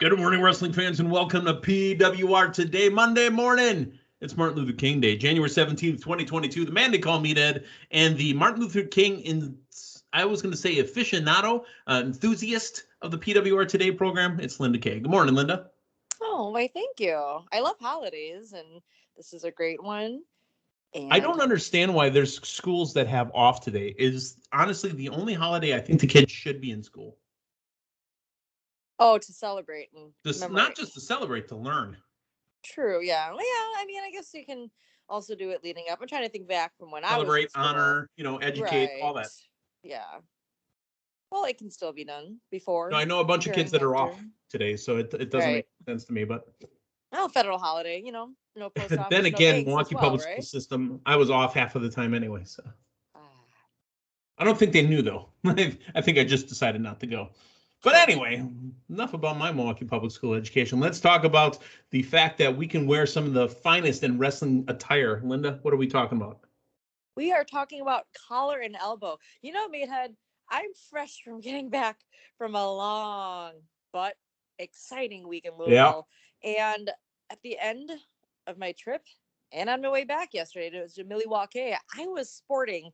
Good morning, wrestling fans, and welcome to PWR Today, Monday morning. It's Martin Luther King Day, January 17th, 2022. The man they call Meathead and the Martin Luther King, I was going to say aficionado, enthusiast of the PWR Today program. It's Linda Kay. Good morning, Linda. Oh, why, thank you. I love holidays, and this is a great one. And I don't understand why there's schools that have off today. Is honestly the only holiday I think the kids should be in school. Oh, to celebrate and Not just to celebrate, to learn. True, yeah. Well, yeah, I mean, I guess you can also do it leading up. I'm trying to think back from when Celebrate, I was in school. honor, educate, all that. Yeah. Well, it can still be done before. No, I know a bunch of kids that are off today, so it doesn't make sense to me. But federal holiday, no post office. Then again, no Milwaukee Public School System, I was off half of the time anyway, so I don't think they knew though. I think I just decided not to go. But anyway, enough about my Milwaukee Public School education. Let's talk about the fact that we can wear some of the finest in wrestling attire. Linda, what are we talking about? We are talking about collar and elbow. Meathead, I'm fresh from getting back from a long but exciting week in Louisville. Yeah. And at the end of my trip and on my way back yesterday to Milwaukee, I was sporting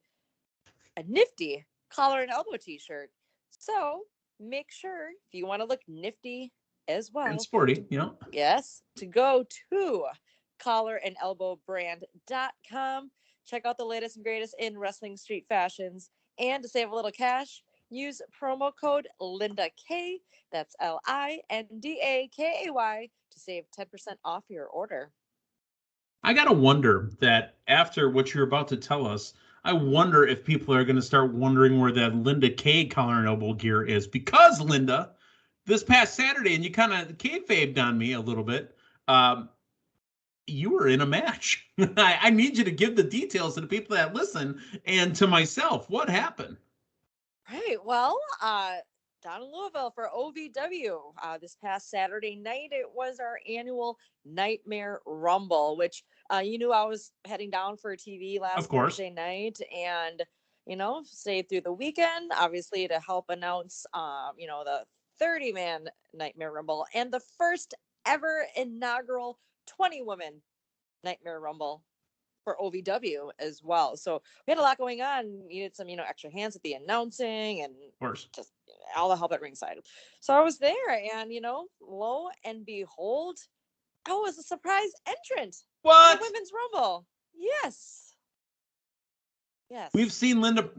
a nifty collar and elbow t-shirt. So make sure if you want to look nifty as well. And sporty, yeah. Yes, to go to collarandelbowbrand.com. Check out the latest and greatest in wrestling street fashions. And to save a little cash, use promo code LindaK. That's LINDAKAY to save 10% off your order. I got to wonder that after what you're about to tell us, I wonder if people are going to start wondering where that Linda Kay collar and elbow gear is. Because, Linda, this past Saturday, and you kind of kayfabed on me a little bit, you were in a match. I need you to give the details to the people that listen and to myself. What happened? Right. Well, down in Louisville for OVW this past Saturday night, it was our annual Nightmare Rumble, which you knew I was heading down for TV last Thursday night, and stayed through the weekend, obviously, to help announce the 30-man Nightmare Rumble and the first ever inaugural 20-woman Nightmare Rumble for OVW as well. So we had a lot going on. Needed some, extra hands at the announcing and just all the help at ringside. So I was there, and lo and behold, I was a surprise entrant. What? For the Women's Rumble. Yes. We've seen Linda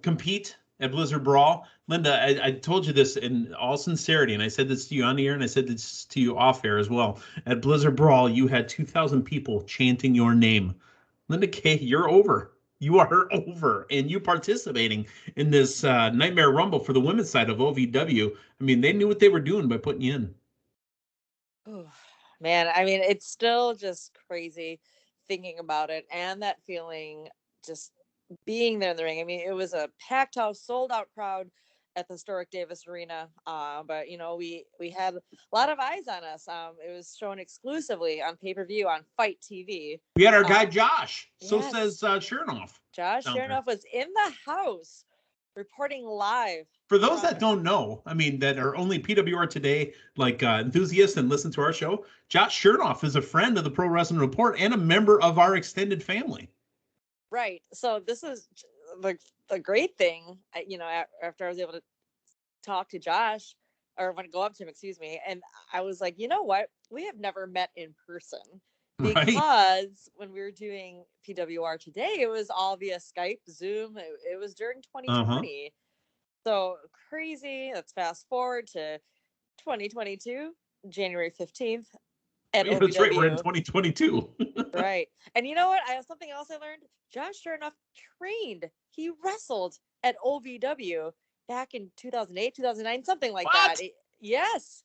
compete at Blizzard Brawl. Linda, I told you this in all sincerity, and I said this to you on the air, and I said this to you off air as well. At Blizzard Brawl, you had 2,000 people chanting your name. Linda Kay, you're over. You are over, and you participating in this Nightmare Rumble for the women's side of OVW. I mean, they knew what they were doing by putting you in. Oh, man, I mean, it's still just crazy thinking about it, and that feeling just being there in the ring. I mean, it was a packed house, sold out crowd at the historic Davis Arena. But we had a lot of eyes on us. It was shown exclusively on pay-per-view on Fight TV. We had our guy Josh. So says Chernoff. Josh Chernoff was in the house reporting live. For those that don't know, I mean, that are only PWR Today enthusiasts and listen to our show, Josh Chernoff is a friend of the Pro Wrestling Report and a member of our extended family. Right. So this is the great thing, after I was able to talk to Josh, or when I go up to him, excuse me, and I was like, you know what? We have never met in person because when we were doing PWR Today, it was all via Skype, Zoom. It was during 2020. So crazy. Let's fast forward to 2022, January 15th. That's right, we're in 2022. Right. And you know what? Something else I learned. Josh Chernoff trained. He wrestled at OVW back in 2008, 2009, something like that. Yes.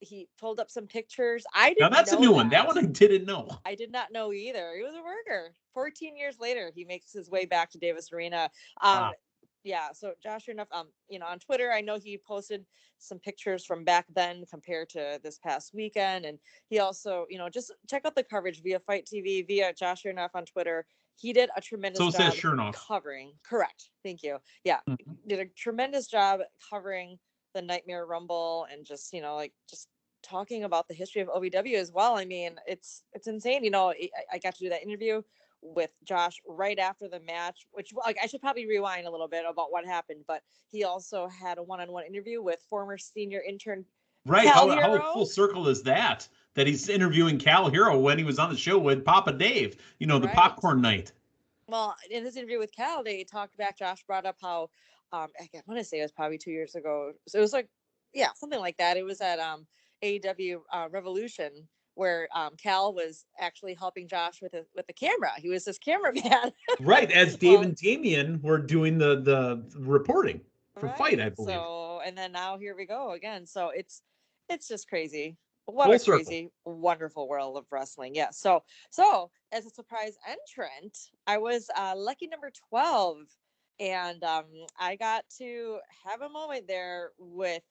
He pulled up some pictures. I didn't know. Now that's a new one. That one I didn't know. I did not know either. He was a worker. 14 years later, he makes his way back to Davis Arena. Yeah, so Josh Chernoff, on Twitter, I know he posted some pictures from back then compared to this past weekend. And he also, just check out the coverage via Fight TV, via Josh Chernoff on Twitter. He did a tremendous job covering. Correct. Thank you. Yeah. Did a tremendous job covering the Nightmare Rumble and just, like just talking about the history of OVW as well. I mean, it's insane. I got to do that interview with Josh right after the match, which like I should probably rewind a little bit about what happened, but he also had a one-on-one interview with former senior intern Right. Cal How Hero. full circle is that? That he's interviewing Cal Hero when he was on the show with Papa Dave, the Right. popcorn night. Well, in his interview with Cal, they talked back. Josh brought up how, I want to say it was probably 2 years ago. So it was like, yeah, something like that. It was at AEW Revolution where Cal was actually helping Josh with the camera. He was his cameraman. Right, as Dave and Damian were doing the reporting for Fight, I believe. So, and then now here we go again. So it's just crazy. What a crazy, wonderful world of wrestling. Yeah. So as a surprise entrant, I was lucky number 12. And I got to have a moment there with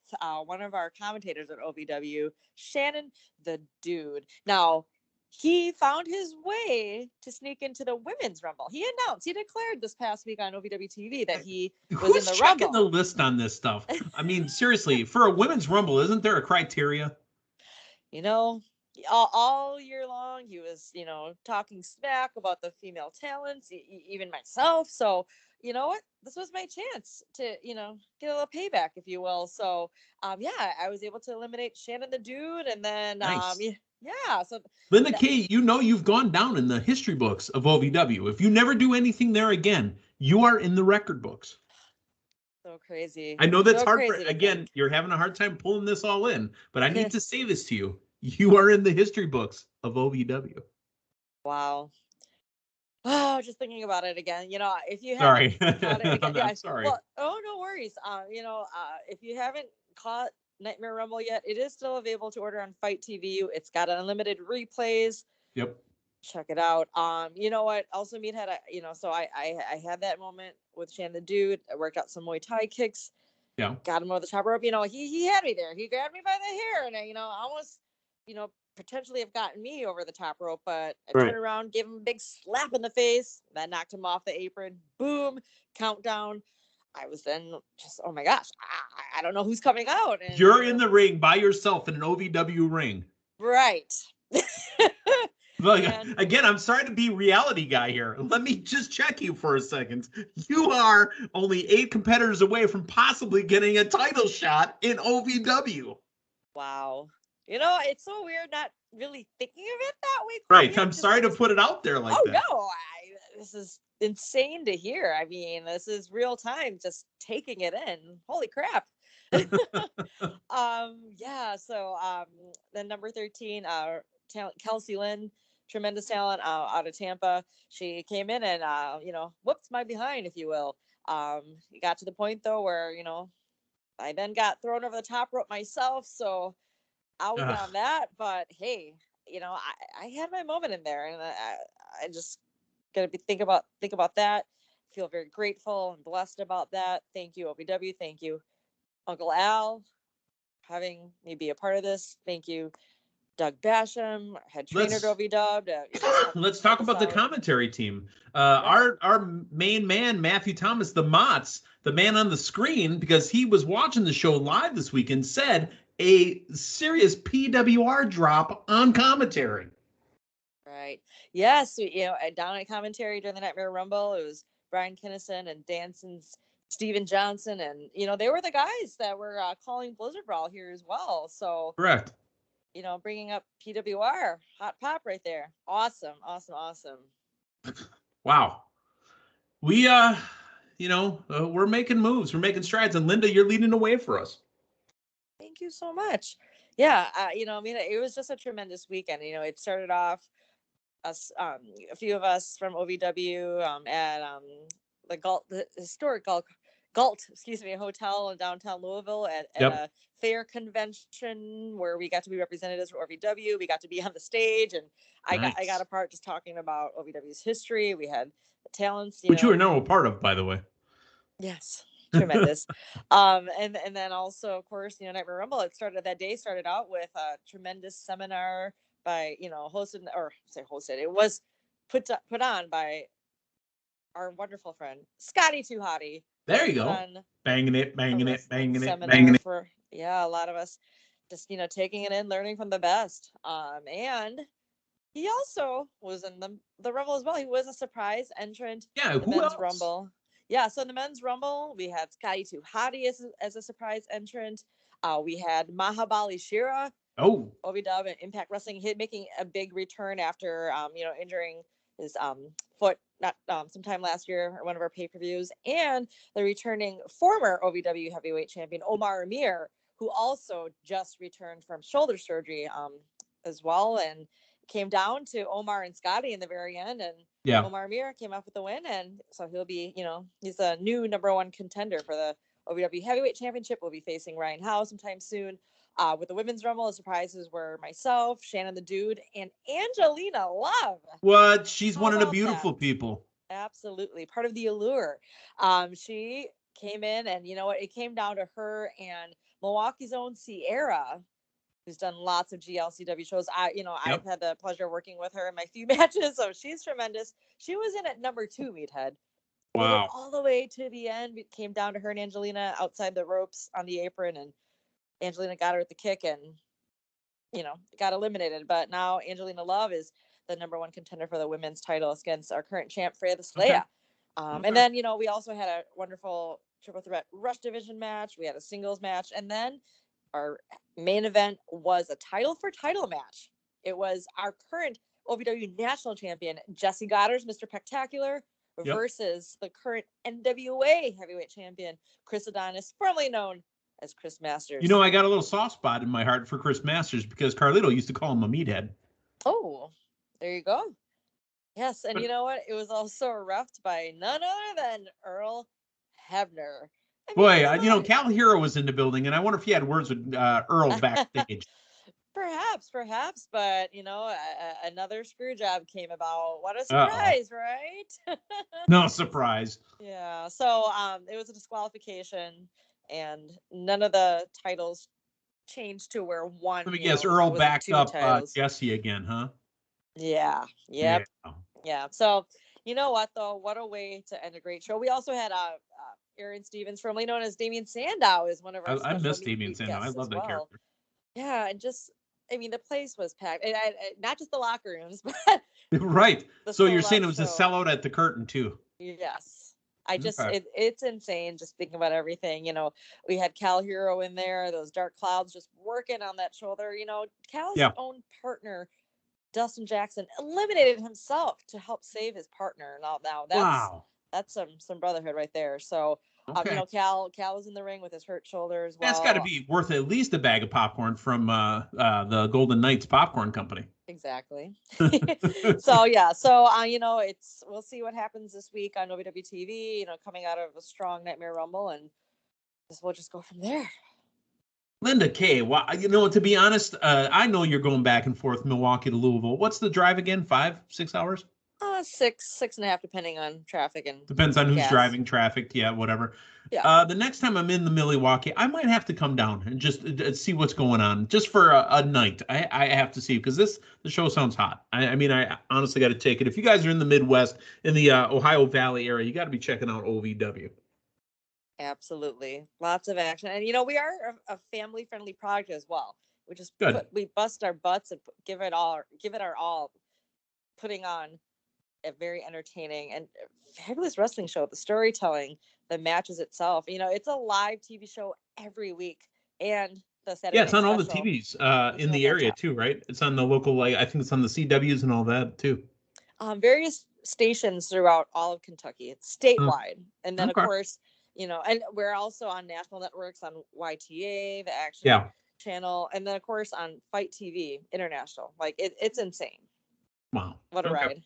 one of our commentators at OVW, Shannon the Dude. Now, he found his way to sneak into the women's rumble. He declared this past week on OVW TV that he was in the rumble. Who's checking the list on this stuff? I mean, seriously, for a women's rumble, isn't there a criteria? All year long, he was, talking smack about the female talents, even myself. So, you know what? This was my chance to, get a little payback, if you will. So, I was able to eliminate Shannon the Dude. And then, nice. So Linda K, you've gone down in the history books of OVW. If you never do anything there again, you are in the record books. So crazy. I know that's hard. Again, you're having a hard time pulling this all in, but I need to say this to you. You are in the history books of OVW. Wow. Oh, just thinking about it again. If you haven't caught it again, I'm sorry. Well, no worries. If you haven't caught Nightmare Rumble yet, it is still available to order on Fight TV. It's got unlimited replays. Yep. Check it out. You know what? Also, Meathead. So I had that moment with Shan the Dude. I worked out some Muay Thai kicks. Yeah. Got him over the top rope. He had me there. He grabbed me by the hair, and I almost, potentially have gotten me over the top rope, but I turned around, gave him a big slap in the face, that knocked him off the apron. Boom, countdown. I was then just, oh my gosh, I don't know who's coming out. And, you're in the ring by yourself in an OVW ring. Right. Again, I'm sorry to be reality guy here. Let me just check you for a second. You are only 8 competitors away from possibly getting a title shot in OVW. Wow. It's so weird not really thinking of it that way. Right. I'm sorry to put it out there like that. Oh, no. This is insane to hear. I mean, this is real time, just taking it in. Holy crap. So then number 13, Kelsey Lynn, tremendous talent out of Tampa. She came in and, whooped my behind, if you will. It got to the point, though, where, I then got thrown over the top rope myself. So out on that, but hey, I had my moment in there, and I just gotta think about that. Feel very grateful and blessed about that. Thank you, OVW. Thank you, Uncle Al, having me be a part of this. Thank you, Doug Basham, head trainer at OVW. Let's talk about the commentary team. Our main man, Matthew Thomas, the Mott's, the man on the screen, because he was watching the show live this weekend, said a serious PWR drop on commentary. Right. Yes. Down at commentary during the Nightmare Rumble, it was Brian Kinnison and Danson's Steven Johnson. And, they were the guys that were calling Blizzard Brawl here as well. So, correct. Bringing up PWR, hot pop right there. Awesome. Wow. We, we're making moves. We're making strides. And Linda, you're leading the way for us. Thank you so much. Yeah, it was just a tremendous weekend. It started off us, a few of us from OVW at the historic Galt, hotel in downtown Louisville at a fair convention where we got to be represented as OVW. We got to be on the stage, and I got a part just talking about OVW's history. We had the talents, which you were now a part of, by the way. Yes. Tremendous. And then also, of course, Nightmare Rumble, started out with a tremendous seminar by, it was put on by our wonderful friend Scotty Too Hottie. There you go. Banging it. For Yeah, a lot of us just, taking it in, learning from the best. And he also was in the Rumble as well. He was a surprise entrant Yeah, in the who men's else? Rumble. Yeah, so in the men's Rumble, we had Scotty 2 Hottie as a surprise entrant. We had Mahabali Shira, Oh, OVW and Impact Wrestling, making a big return after injuring his foot not sometime last year or one of our pay-per-views, and the returning former OVW heavyweight champion Omar Amir, who also just returned from shoulder surgery as well, and came down to Omar and Scotty in the very end, and yeah. Omar Amir came up with the win, and so he'll be, he's a new #1 contender for the OVW Heavyweight Championship. We'll be facing Ryan Howe sometime soon. With the women's Rumble, the surprises were myself, Shannon the Dude, and Angelina Love. What? She's How one of the about beautiful that? people. Absolutely. Part of the allure. She came in, and you know what? It came down to her and Milwaukee's own Sierra, who's done lots of GLCW shows. I've had the pleasure of working with her in my few matches, so she's tremendous. She was in at #2, Meathead. Made it Wow. all the way to the end. It came down to her and Angelina outside the ropes on the apron, and Angelina got her with the kick and, got eliminated. But now Angelina Love is the #1 contender for the women's title against our current champ, Freya the Slaya. Okay. And then, we also had a wonderful triple threat rush division match. We had a singles match. And then our main event was a title for title match. It was our current OVW national champion, Jesse Goddard's Mr. Spectacular, versus the current NWA heavyweight champion, Chris Adonis, formerly known as Chris Masters. You know, I got a little soft spot in my heart for Chris Masters because Carlito used to call him a meathead. Oh, there you go. Yes, and you know what? It was also reffed by none other than Earl Hebner. Cal Hero was in the building, and I wonder if he had words with Earl backstage. Perhaps, but another screw job came about. What a surprise, right? No surprise. Yeah, so it was a disqualification, and none of the titles changed to where one. Let me guess, Earl backed up Jesse again, huh? Yeah. Yep. Yeah. So you know what though? What a way to end a great show. We also had Aaron Stevens, formerly known as Damien Sandow, is one of our. I miss Damien Sandow. I love that character. Yeah, and the place was packed. And not just the locker rooms, but right. So you're saying it was a sellout at the curtain too? Yes. It's insane just thinking about everything. We had Cal Hero in there, those dark clouds just working on that shoulder. Cal's own partner, Dustin Jackson, eliminated himself to help save his partner. Now that's some brotherhood right there. So Cal was in the ring with his hurt shoulder as well. That's got to be worth at least a bag of popcorn from the Golden Knights Popcorn Company. Exactly. So we'll see what happens this week on OVW TV. Coming out of a strong Nightmare Rumble, and we'll just go from there. Linda K. Well, to be honest, I know you're going back and forth Milwaukee to Louisville. What's the drive again? 5-6 hours? 6.5, depending on traffic and depends on who's driving, traffic, whatever. Yeah. The next time I'm in the Milwaukee, I might have to come down and just see what's going on, just for a night. I have to see, because the show sounds hot. I honestly got to take it. If you guys are in the Midwest, in the Ohio Valley area, you got to be checking out OVW. Absolutely, lots of action, and we are a family-friendly product as well. We bust our butts and give it our all, putting on a very entertaining and fabulous wrestling show. The storytelling, the matches itself. It's a live TV show every week, and the Saturday. Yeah, it's on all the TVs in the area too, right? It's on the local, I think it's on the CWs and all that too. Various stations throughout all of Kentucky. It's statewide, and then of course, and we're also on national networks on YTA, the Action Channel, and then of course on Fight TV International. It's insane. Wow, what a ride!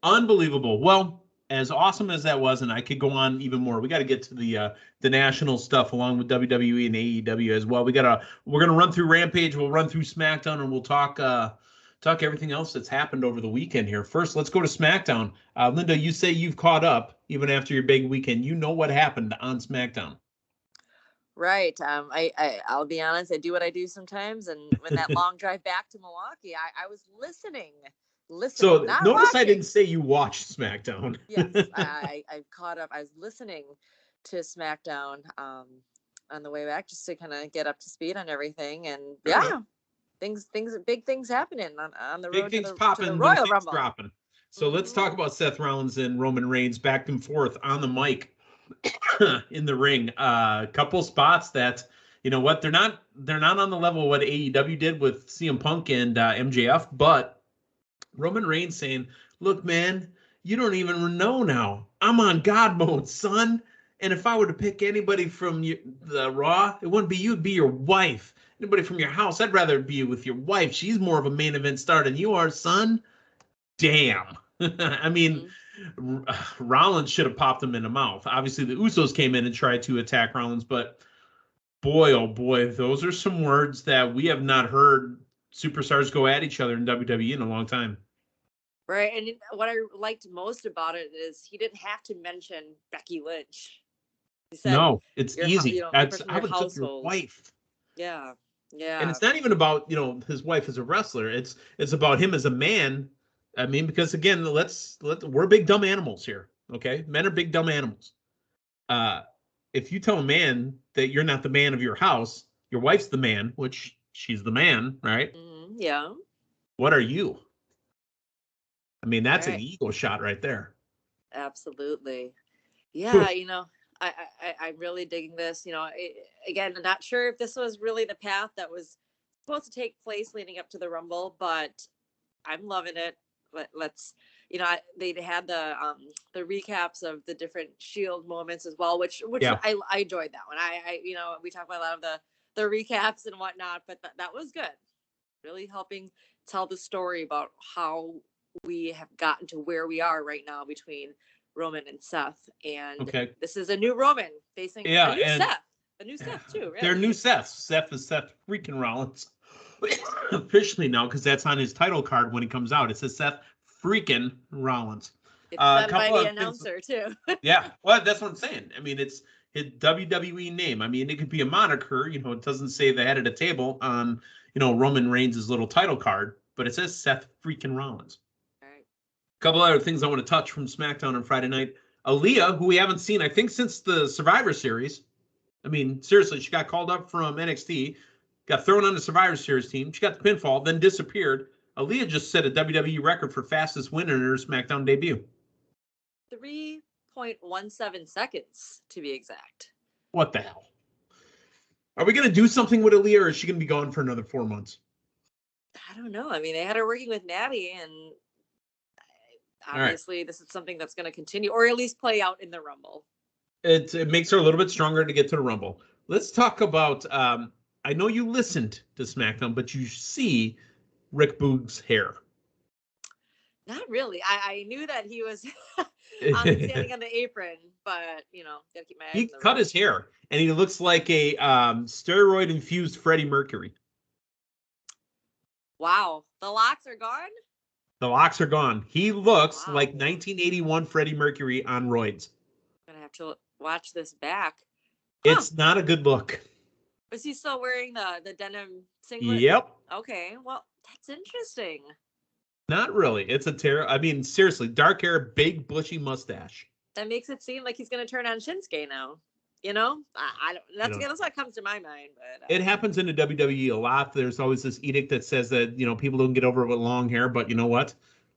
Unbelievable. Well, as awesome as that was, and I could go on even more. We got to get to the national stuff along with WWE and AEW as well. We're gonna run through Rampage. We'll run through Smackdown, and we'll talk everything else that's happened over the weekend here. First, let's go to Smackdown. Linda, you say you've caught up even after your big weekend. You know what happened on Smackdown. Right. I'll be honest. I do what I do sometimes, and when that long drive back to Milwaukee, I was listening. So not notice watching. I didn't say you watched Smackdown. Yes, I caught up. I was listening to Smackdown. on the way back just to kind of get up to speed on everything. And Fair yeah, enough. big things happening on the Big road things to the popping, Royal little things Rumble. dropping. So let's talk about Seth Rollins and Roman Reigns back and forth on the mic in the ring. Couple spots that, you know what, they're not on the level of what AEW did with CM Punk and MJF, but Roman Reigns saying, "Look, man, you don't even know now. I'm on God mode, son. And if I were to pick anybody from the Raw, it wouldn't be you, it'd be your wife. Anybody from your house, I'd rather be with your wife. She's more of a main event star than you are, son." Damn. I mean, Rollins should have popped him in the mouth. Obviously, the Usos came in and tried to attack Rollins, but boy, oh boy, those are some words that we have not heard superstars go at each other in WWE in a long time. Right. And what I liked most about it is he didn't have to mention Becky Lynch. He said, no, it's easy. I would took your wife. Yeah. Yeah. And it's not even about, his wife as a wrestler. It's about him as a man. I mean, because again, we're big dumb animals here. Okay. Men are big dumb animals. If you tell a man that you're not the man of your house, your wife's the man, which she's the man, right? Yeah. What are you? I mean, that's an ego shot right there. Absolutely. Yeah. I'm really digging this. Again, I'm not sure if this was really the path that was supposed to take place leading up to the Rumble, but I'm loving it. Let's, they had the recaps of the different Shield moments as well, which yeah. I enjoyed that one. We talk about a lot of the recaps and whatnot, but that was good. Really helping tell the story about how we have gotten to where we are right now between Roman and Seth. And this is a new Roman facing a new Seth. A new Seth too, really. They're new Seths. Seth is Seth freaking Rollins. Officially now, because that's on his title card when he comes out. It says Seth freaking Rollins. It's done by the announcer too. Yeah, well, that's what I'm saying. I mean, it's his WWE name. I mean, it could be a moniker. It doesn't say the head of the table on, Roman Reigns' little title card, but it says Seth freaking Rollins. All right. A couple other things I want to touch from SmackDown on Friday night. Aaliyah, who we haven't seen, I think, since the Survivor Series. I mean, seriously, she got called up from NXT, got thrown on the Survivor Series team. She got the pinfall, then disappeared. Aaliyah just set a WWE record for fastest win in her SmackDown debut. 3.17 seconds, to be exact. What the hell? Are we going to do something with Aaliyah, or is she going to be gone for another 4 months? I don't know. I mean, they had her working with Natty, and obviously this is something that's going to continue, or at least play out in the Rumble. It makes her a little bit stronger to get to the Rumble. Let's talk about, I know you listened to SmackDown, but you see Rick Boogs' hair. Not really. I knew that he was standing on the apron, but, gotta keep my eyes He cut his hair, and he looks like a steroid-infused Freddie Mercury. Wow. The locks are gone? The locks are gone. He looks like 1981 Freddie Mercury on roids. I'm going to have to watch this back. It's not a good look. Is he still wearing the denim singlet? Yep. Okay. Well, that's interesting. Not really. It's a terror. I mean, seriously, dark hair, big bushy mustache. That makes it seem like he's going to turn on Shinsuke now. I don't. That's what comes to my mind. But it happens in the WWE a lot. There's always this edict that says that people don't get over it with long hair. But you know what,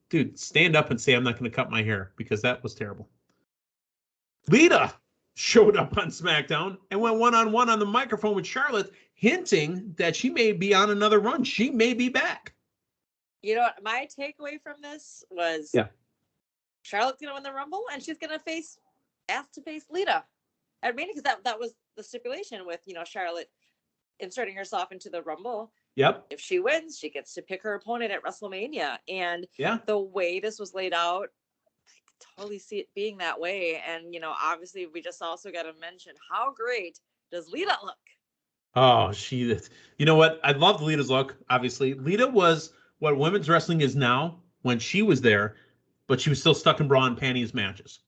dude, stand up and say I'm not going to cut my hair, because that was terrible. Lita showed up on SmackDown and went one-on-one on the microphone with Charlotte, hinting that she may be on another run. She may be back. You know what? My takeaway from this was Charlotte's going to win the Rumble, and she's going to ask to face Lita at Mania, because that was the stipulation with, Charlotte inserting herself into the Rumble. Yep. If she wins, she gets to pick her opponent at WrestleMania. And the way this was laid out, I could totally see it being that way. And, obviously we just also got to mention, how great does Lita look? Oh, you know what? I loved Lita's look, obviously. Lita was what women's wrestling is now when she was there, but she was still stuck in bra and panties matches.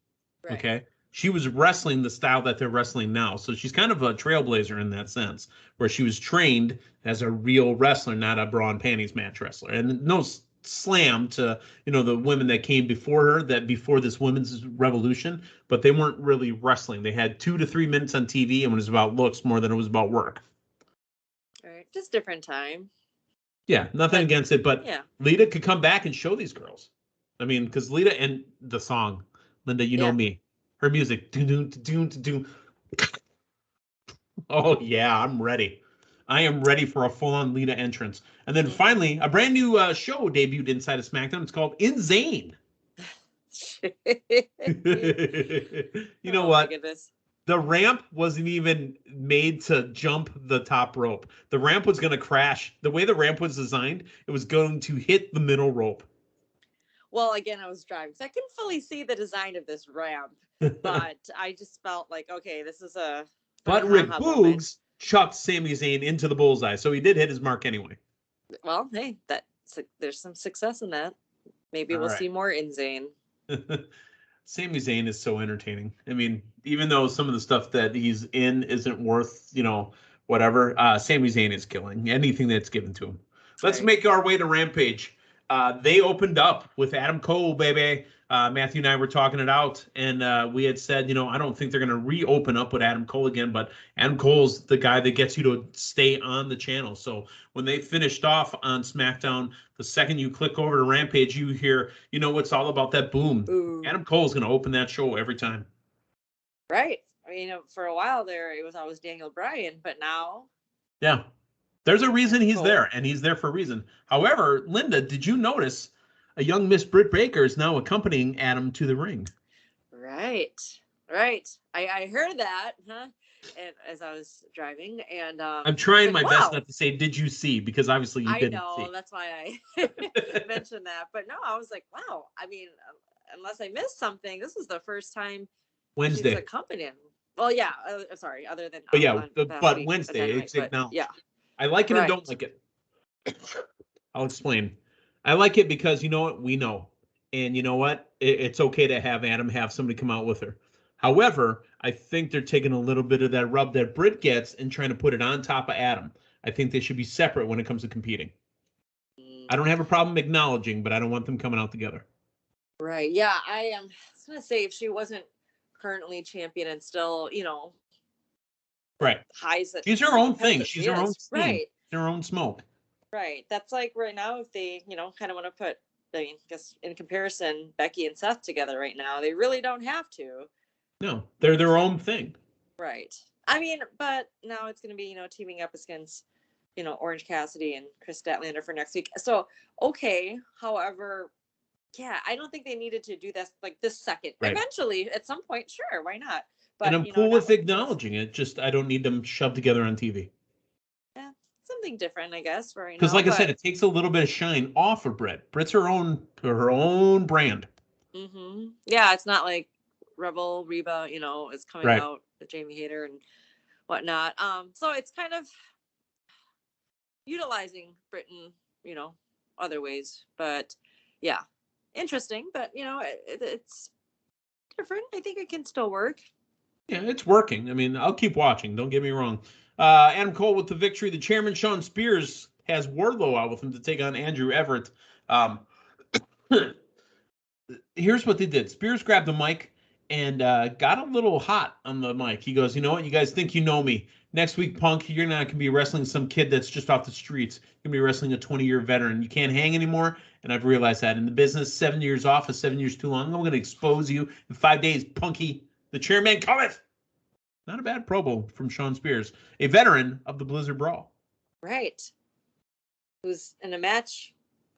Right. Okay? She was wrestling the style that they're wrestling now. So she's kind of a trailblazer in that sense, where she was trained as a real wrestler, not a bra and panties match wrestler. And no slam to, the women that came before her, that before this women's revolution, but they weren't really wrestling. They had 2 to 3 minutes on TV, and it was about looks more than it was about work. All right, just different time. Yeah, nothing against it, but yeah, Lita could come back and show these girls. I mean, because Lita and the song, Linda, you know me, her music, doom. Oh yeah, I'm ready. I am ready for a full-on Lita entrance. And then finally, a brand new show debuted inside of SmackDown. It's called Insane. You know what? My goodness. The ramp wasn't even made to jump the top rope. The ramp was going to crash. The way the ramp was designed, it was going to hit the middle rope. Well, again, I was driving, so I couldn't fully see the design of this ramp, but I just felt like, okay, this is a. But Rick Boogs chucked Sami Zayn into the bullseye, so he did hit his mark anyway. Well, hey, there's some success in that. Maybe we'll see more in Zayn. Sami Zayn is so entertaining. I mean, even though some of the stuff that he's in isn't worth, whatever, Sami Zayn is killing anything that's given to him. Let's make our way to Rampage. They opened up with Adam Cole, baby. Matthew and I were talking it out, and we had said, I don't think they're going to reopen up with Adam Cole again, but Adam Cole's the guy that gets you to stay on the channel. So when they finished off on SmackDown, the second you click over to Rampage, you hear, it's all about that boom. Ooh. Adam Cole's going to open that show every time. Right. I mean, for a while there, it was always Daniel Bryan, but now. Yeah. There's a reason he's there, and he's there for a reason. However, Linda, did you notice a young Miss Britt Baker is now accompanying Adam to the ring? Right. I heard that, and as I was driving, and I'm trying my best not to say, did you see? Because obviously you didn't see. I know, that's why I mentioned that. But no, I was like, wow. I mean, unless I missed something, this is the first time Wednesday she's accompanying. Well, yeah, sorry, other than. But Wednesday, it's acknowledged. Yeah. I like it and don't like it. I'll explain. I like it because you know what? We know. And you know what? It's okay to have Adam have somebody come out with her. However, I think they're taking a little bit of that rub that Britt gets and trying to put it on top of Adam. I think they should be separate when it comes to competing. I don't have a problem acknowledging, but I don't want them coming out together. Right. Yeah, I was going to say, if she wasn't currently champion and still, right. Highs that she's her own thing. She's her own steam. Right. Her own smoke. Right. That's like right now, if they, kind of want to put, I guess in comparison, Becky and Seth together right now, they really don't have to. No, they're their own thing. Right. I mean, but now it's going to be, teaming up against, Orange Cassidy and Chris Statlander for next week. So, okay. However, yeah, I don't think they needed to do this like this second. Right. Eventually, at some point, sure, why not? But, and I'm cool with acknowledging it. Just I don't need them shoved together on TV. Yeah, something different, I guess. Right. Because, like I said, it takes a little bit of shine off of Britt. Britt's her own brand. Mm-hmm. Yeah, it's not like Rebel Reba, is coming out with Jamie Hayter and whatnot. So it's kind of utilizing Britain, other ways. But yeah, interesting. But it's different. I think it can still work. Yeah, it's working. I mean, I'll keep watching. Don't get me wrong. Adam Cole with the victory. The chairman, Sean Spears, has Wardlow out with him to take on Andrew Everett. Here's what they did. Spears grabbed the mic and got a little hot on the mic. He goes, you know what? You guys think you know me. Next week, Punk, you're not going to be wrestling some kid that's just off the streets. You're going to be wrestling a 20-year veteran. You can't hang anymore. And I've realized that. In the business, 7 years off is 7 years too long. I'm going to expose you in 5 days, Punky. The chairman cometh. Not a bad promo from Sean Spears, a veteran of the Blizzard Brawl. Right. Who's in a match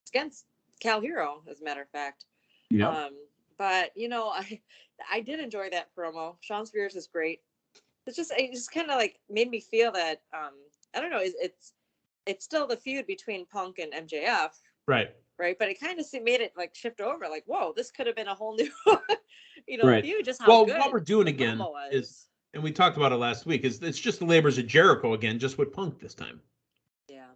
against Cal Hero, as a matter of fact. Yeah. But I did enjoy that promo. Sean Spears is great. It just kind of like made me feel that I don't know. It's still the feud between Punk and MJF. Right. Right, but it kind of made it like shift over. Like, whoa, this could have been a whole new, feud. Just how good. Well, what we're doing again is, and we talked about it last week, is it's just the labors of Jericho again, just with Punk this time. Yeah.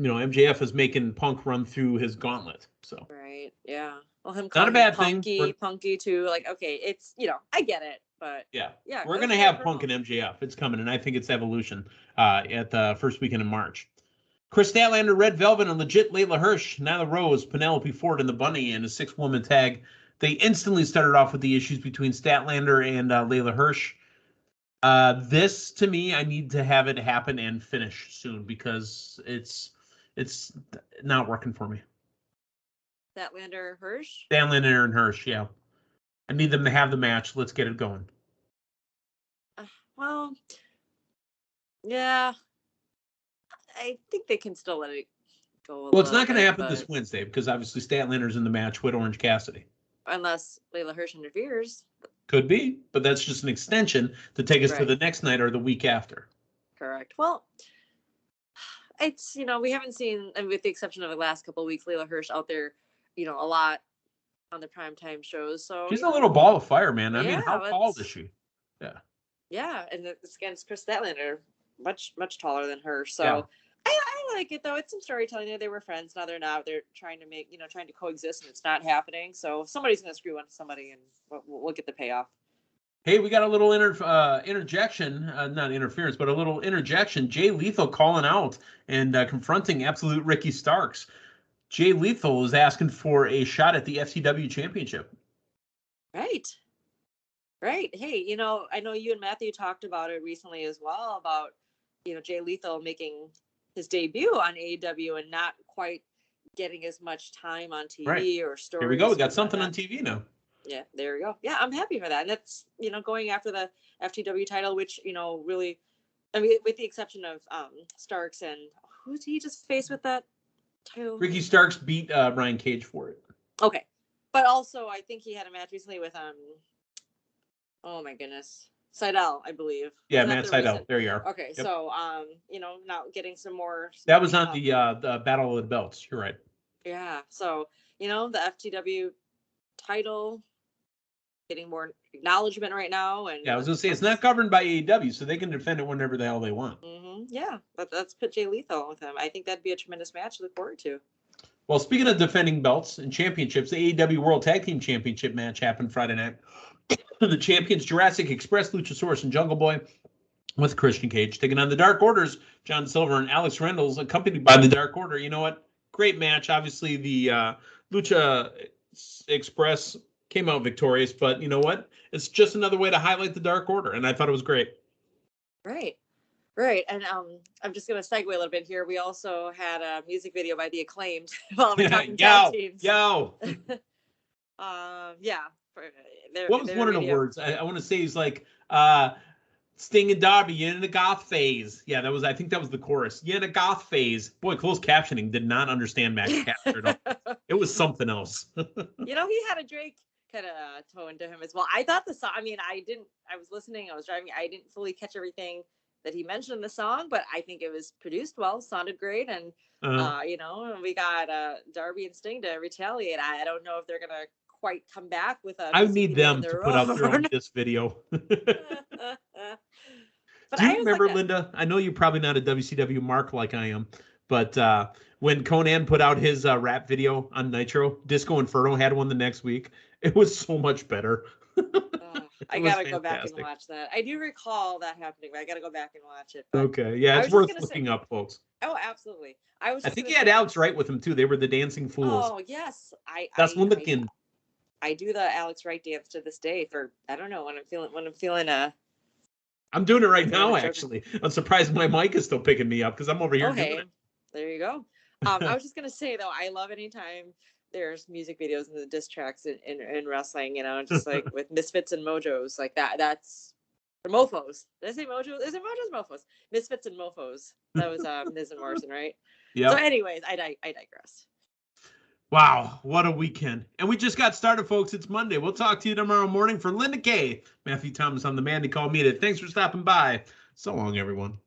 MJF is making Punk run through his gauntlet. So. Right. Yeah. Well, him not a bad Punky, thing. Punky too. Like, okay, it's I get it, but yeah, we're gonna have Punk and MJF. It's coming, and I think it's evolution at the first weekend in March. Chris Statlander, Red Velvet, and legit Layla Hirsch, Nyla Rose, Penelope Ford, and the Bunny in a 6-woman tag. They instantly started off with the issues between Statlander and Layla Hirsch. This, to me, I need to have it happen and finish soon because it's not working for me. Statlander, Hirsch? Statlander and Hirsch, yeah. I need them to have the match. Let's get it going. Well, yeah. I think they can still let it go. Well, it's not going to happen this Wednesday because obviously Statlander's in the match with Orange Cassidy. Unless Layla Hirsch interferes. Could be, but that's just an extension to take us to the next night or the week after. Correct. Well, it's, we haven't seen, and with the exception of the last couple of weeks, Layla Hirsch out there, a lot on the primetime shows. So she's a little ball of fire, man. I mean, how tall is she? Yeah. Yeah, and it's against Chris Statlander, much taller than her. So I like it though. It's some storytelling. They were friends, now they're not. They're trying to trying to coexist, and it's not happening. So somebody's gonna screw into somebody, and we'll get the payoff. Hey, we got a little interjection, not interference, but a little interjection. Jay Lethal calling out and confronting Absolute Ricky Starks. Jay Lethal is asking for a shot at the FTW Championship. Right. Hey, I know you and Matthew talked about it recently as well about, Jay Lethal making his debut on AEW and not quite getting as much time on TV or stories. Here we go. We got something on TV now. Yeah, there we go. Yeah, I'm happy for that. And that's, going after the FTW title, which, really, I mean, with the exception of Starks and who did he just face with that title? Ricky Starks beat Brian Cage for it. Okay. But also, I think he had a match recently with, oh my goodness, Seidel, I believe. Yeah, Matt Seidel. There you are. Okay, yep. So, now getting some more. That was on the Battle of the Belts. You're right. Yeah. So, the FTW title getting more acknowledgement right now, and I was gonna say it's not governed by AEW, so they can defend it whenever the hell they want. Mm-hmm. Yeah, but let's put Jay Lethal with him. I think that'd be a tremendous match to look forward to. Well, speaking of defending belts and championships, the AEW World Tag Team Championship match happened Friday night. The champions Jurassic Express, Luchasaurus, and Jungle Boy with Christian Cage taking on the Dark Orders, John Silver and Alex Reynolds, accompanied by the Dark Order. You know what? Great match. Obviously, the Lucha Express came out victorious, but you know what? It's just another way to highlight the Dark Order, and I thought it was great. Right. And I'm just going to segue a little bit here. We also had a music video by The Acclaimed while we're talking tag teams. Yeah. What was one of the words? I want to say is like Sting and Darby, you're in the goth phase. Yeah, I think that was the chorus. You're in a goth phase. Boy, closed captioning did not understand Max Caster at all. It was something else. He had a Drake kind of tone to him as well. I thought the song, I was listening, I was driving, I didn't fully catch everything that he mentioned in the song, but I think it was produced well, sounded great, and we got Darby and Sting to retaliate. I don't know if they're gonna quite come back with a. I need them to put out their own diss video. Do you remember, Linda? I know you're probably not a WCW mark like I am, but when Conan put out his rap video on Nitro, Disco Inferno had one the next week. It was so much better. I gotta go back and watch that. I do recall that happening, but I gotta go back and watch it. Okay, yeah, it's worth looking up, folks. Oh, absolutely. I think he had Alex Wright with him too. They were the Dancing Fools. Oh yes, that's one looking. I do the Alex Wright dance to this day for I don't know when I'm feeling I'm doing it right now, actually. I'm surprised my mic is still picking me up because I'm over here doing it. There you go. I was just gonna say though, I love anytime there's music videos and the diss tracks in wrestling, just like with Misfits and Mojos, like that. That's or Mofos. Did I say Mojos? Is it Mojos? Mofos. Misfits and Mofos. That was Miz and Morrison, right? Yeah. So, anyways, I digress. Wow, what a weekend. And we just got started, folks. It's Monday. We'll talk to you tomorrow morning. For Linda Kay, Matthew Thomas, I'm the man to call me. Thanks for stopping by. So long, everyone.